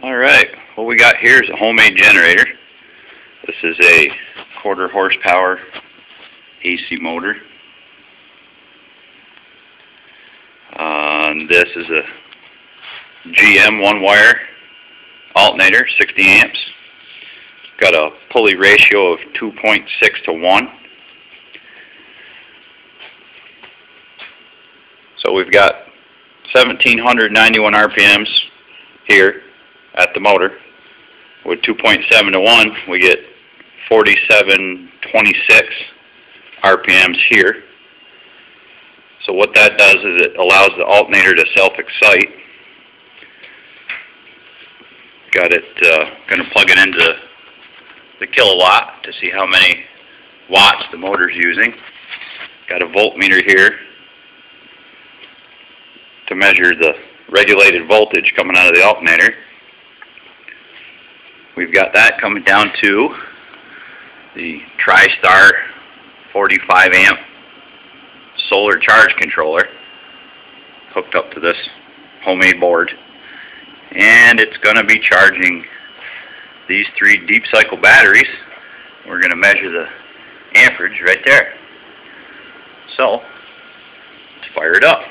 Alright, what we got here is a homemade generator. This is a 1/4 horsepower AC motor. This is a GM 1-wire alternator, 60 amps. Got a pulley ratio of 2.6 to 1. So we've got 1791 RPMs here at the motor. With 2.7 to 1, we get 4726 RPMs here. So what that does is it allows the alternator to self-excite. Got it, going to plug it into the kilowatt to see how many watts the motor's using. Got a voltmeter here to measure the regulated voltage coming out of the alternator. We've got that coming down to the TriStar 45 amp solar charge controller hooked up to this homemade board, and it's going to be charging these 3 deep cycle batteries. We're going to measure the amperage right there. So let's fire it up.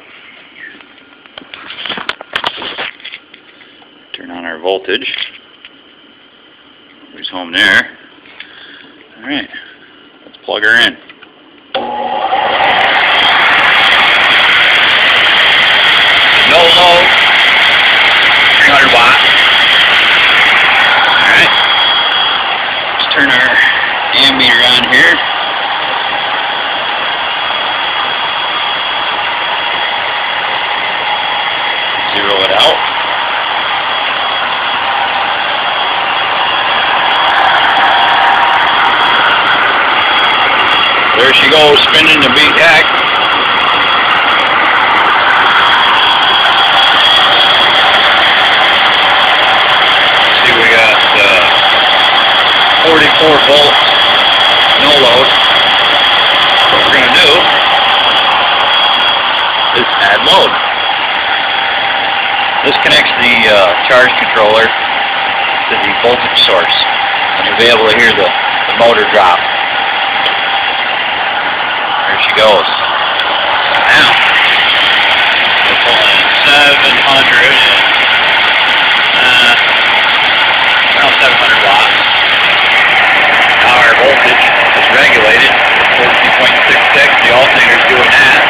Turn on our voltage. Who's home there? Alright, let's plug her in. No load, 300 watts. Alright, let's turn our ammeter on here. Zero it out. There she goes, spinning the beat heck. See, we got 44 volts, no load. What we're going to do is add load. This connects the charge controller to the voltage source, and you'll be able to hear the motor drop. There she goes. Now, we're pulling 700 around 700 watts. Now our voltage is regulated, 14.66. The alternator is doing that.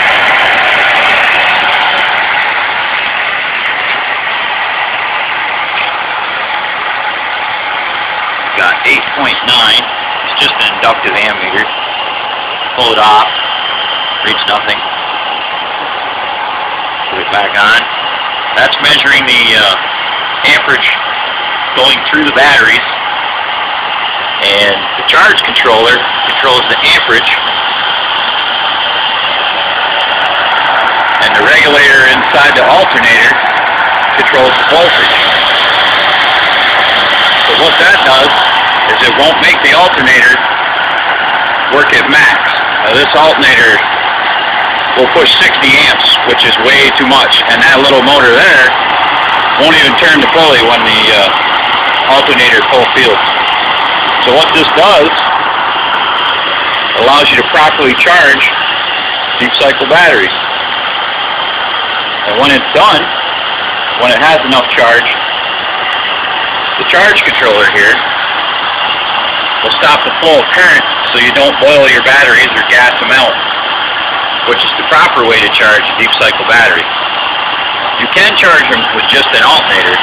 Got 8.9. It's just an inductive ammeter. Pull it off. Reads nothing. Put it back on. That's measuring the amperage going through the batteries, and the charge controller controls the amperage, and the regulator inside the alternator controls the voltage. So what that does is it won't make the alternator work at max. Now this alternator will push 60 amps, which is way too much, and that little motor there won't even turn the pulley when the alternator full field. So what this does, allows you to properly charge deep cycle batteries. And when it's done, when it has enough charge, the charge controller here will stop the flow of current so you don't boil your batteries or gas them out, which is the proper way to charge a deep cycle battery. You can charge them with just an alternator,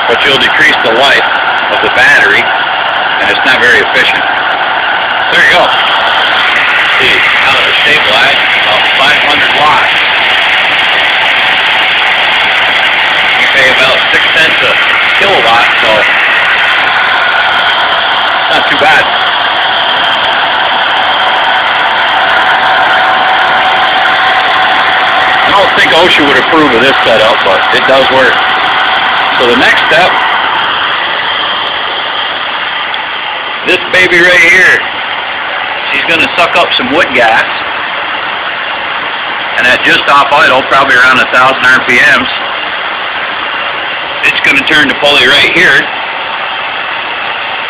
but you'll decrease the life of the battery, and it's not very efficient. There you go. See, now that it's stabilized, about 500 watts. You pay about 6 cents a kilowatt, so it's not too bad. I don't think OSHA would approve of this setup, but it does work. So the next step, this baby right here, she's going to suck up some wood gas, and at just off idle, probably around 1,000 RPMs, going to turn the pulley right here,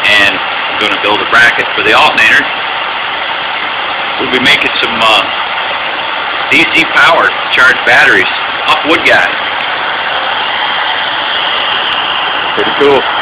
and I'm going to build a bracket for the alternator. We'll be making some DC power charged batteries off wood gas. Pretty cool.